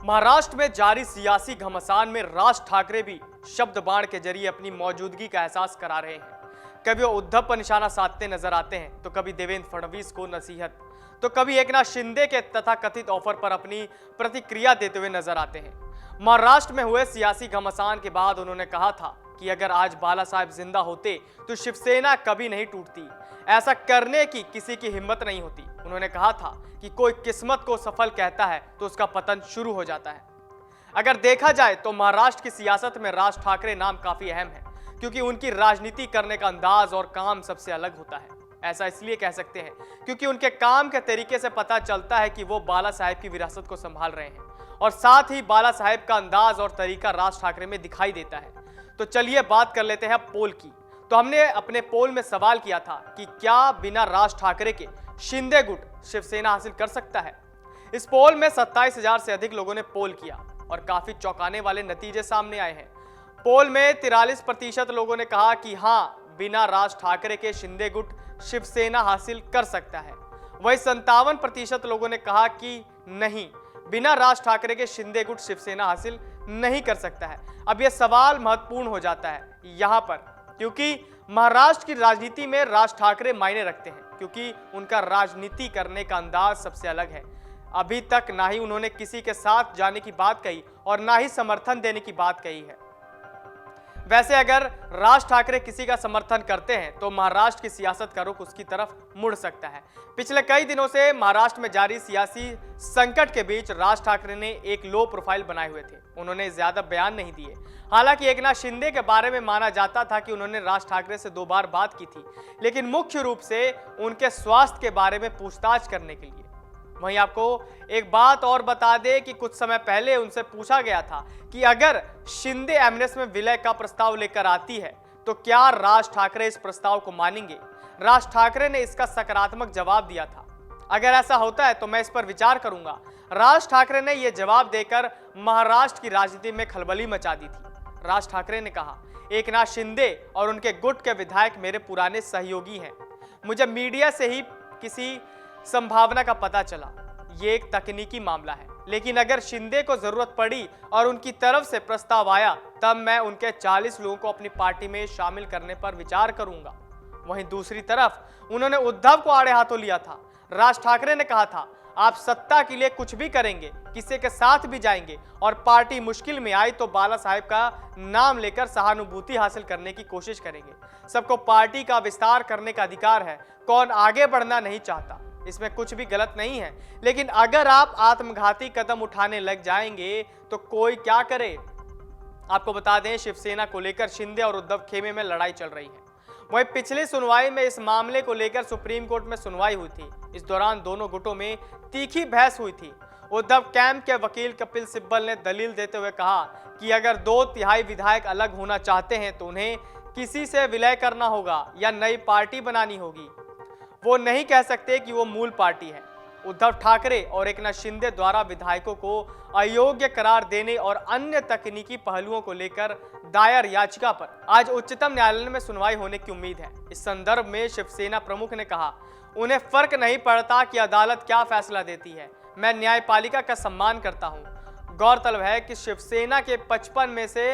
महाराष्ट्र में जारी सियासी घमासान में राज ठाकरे भी शब्द बाण के जरिए अपनी मौजूदगी का एहसास करा रहे हैं। कभी वो उद्धव पर निशाना साधते नजर आते हैं, तो कभी देवेंद्र फडणवीस को नसीहत, तो कभी एकनाथ शिंदे के तथाकथित ऑफर पर अपनी प्रतिक्रिया देते हुए नजर आते हैं। महाराष्ट्र में हुए सियासी घमासान के बाद उन्होंने कहा था कि अगर आज बाला साहेब जिंदा होते तो शिवसेना कभी नहीं टूटती, ऐसा करने की किसी की हिम्मत नहीं होती। उन्होंने कहा था कि कोई किस्मत को सफल कहता है तो उसका पतन शुरू हो जाता है। अगर देखा जाए तो महाराष्ट्र की सियासत में राज ठाकरे नाम काफी अहम है, क्योंकि उनकी राजनीति करने का अंदाज और काम सबसे अलग होता है। ऐसा इसलिए कह सकते हैं क्योंकि उनके काम के तरीके से पता चलता है कि वो बाला साहेब की विरासत को संभाल रहे हैं, और साथ ही बाला साहेब का अंदाज और तरीका राज ठाकरे में दिखाई देता है। तो चलिए बात कर लेते हैं पोल की। तो हमने अपने पोल में सवाल किया था कि क्या बिना राज ठाकरे के शिंदे गुट शिवसेना हासिल कर सकता है। इस पोल में 27,000 से अधिक लोगों ने पोल किया और काफी चौंकाने वाले नतीजे सामने आए हैं। पोल में 43% लोगों ने कहा कि हाँ, बिना राज ठाकरे के शिंदे गुट शिवसेना हासिल कर सकता है। वहीं 57% लोगों ने कहा कि नहीं, बिना राज ठाकरे के शिंदे गुट शिवसेना हासिल नहीं कर सकता है। अब यह सवाल महत्वपूर्ण हो जाता है यहां पर, क्योंकि महाराष्ट्र की राजनीति में राज ठाकरे मायने रखते हैं, क्योंकि उनका राजनीति करने का अंदाज सबसे अलग है। अभी तक ना ही उन्होंने किसी के साथ जाने की बात कही और ना ही समर्थन देने की बात कही है। वैसे अगर राज ठाकरे किसी का समर्थन करते हैं तो महाराष्ट्र की सियासत का रुख उसकी तरफ मुड़ सकता है। पिछले कई दिनों से महाराष्ट्र में जारी सियासी संकट के बीच राज ठाकरे ने एक लो प्रोफाइल बनाए हुए थे। उन्होंने ज्यादा बयान नहीं दिए। हालांकि एकनाथ शिंदे के बारे में माना जाता था कि उन्होंने राज ठाकरे से 2 बार बात की थी, लेकिन मुख्य रूप से उनके स्वास्थ्य के बारे में पूछताछ करने के लिए। वहीं आपको एक बात और बता दें कि कुछ समय पहले उनसे पूछा गया था कि अगर शिंदे एमएनएस में विलय का प्रस्ताव लेकर आती है तो क्या राज ठाकरे इस प्रस्ताव को मानेंगे। राज ठाकरे ने इसका सकारात्मक जवाब दिया था। अगर ऐसा होता है तो मैं इस पर विचार करूंगा। राज ठाकरे ने यह जवाब देकर महाराष्ट्र की राजनीति में खलबली मचा दी थी। राज ठाकरे ने कहा, एकनाथ शिंदे और उनके गुट के विधायक मेरे पुराने सहयोगी हैं। मुझे मीडिया से ही किसी संभावना का पता चला। ये एक तकनीकी मामला है, लेकिन अगर शिंदे को जरूरत पड़ी और उनकी तरफ से प्रस्ताव आया तब मैं उनके 40 लोगों को अपनी पार्टी में शामिल करने पर विचार करूंगा। वहीं दूसरी तरफ उन्होंने उद्धव को आड़े हाथों लिया था। राज ठाकरे ने कहा था, आप सत्ता के लिए कुछ भी करेंगे, किसी के साथ भी जाएंगे और पार्टी मुश्किल में आई तो बाला साहेब का नाम लेकर सहानुभूति हासिल करने की कोशिश करेंगे। सबको पार्टी का विस्तार करने का अधिकार है, कौन आगे बढ़ना नहीं चाहता, इसमें कुछ भी गलत नहीं है। लेकिन अगर आप आत्मघाती कदम उठाने लग जाएंगे तो कोई क्या करे। आपको बता दें, शिवसेना को लेकर शिंदे और उद्धव खेमे में लड़ाई चल रही है। वहीं पिछली सुनवाई में इस मामले को लेकर सुप्रीम कोर्ट में सुनवाई हुई थी। इस दौरान दोनों गुटों में तीखी बहस हुई थी। उद्धव कैंप के वकील कपिल सिब्बल ने दलील देते हुए कहा कि अगर 2/3 विधायक अलग होना चाहते हैं तो उन्हें किसी से विलय करना होगा या नई पार्टी बनानी होगी। वो नहीं कह सकते कि वो मूल पार्टी है। उद्धव ठाकरे और एकनाथ शिंदे द्वारा विधायकों को अयोग्य करार देने और अन्य तकनीकी पहलुओं को लेकर दायर याचिका पर आज उच्चतम न्यायालय में सुनवाई होने की उम्मीद है। इस संदर्भ में शिवसेना प्रमुख ने कहा, उन्हें फर्क नहीं पड़ता कि अदालत क्या फैसला देती है, मैं न्यायपालिका का सम्मान करता हूं। गौरतलब है कि शिवसेना के 55 में से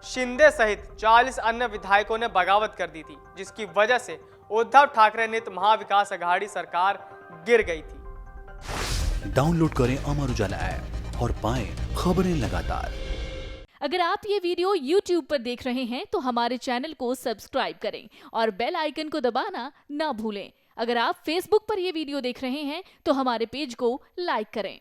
शिंदे सहित 40 अन्य विधायकों ने बगावत कर दी थी, जिसकी वजह से उद्धव ठाकरे नेतृत्व महाविकास अघाड़ी सरकार गिर गई थी। डाउनलोड करें अमर उजाला ऐप और पाएं खबरें लगातार। अगर आप ये वीडियो YouTube पर देख रहे हैं तो हमारे चैनल को सब्सक्राइब करें और बेल आइकन को दबाना ना भूलें। अगर आप Facebook पर ये वीडियो देख रहे हैं तो हमारे पेज को लाइक करें।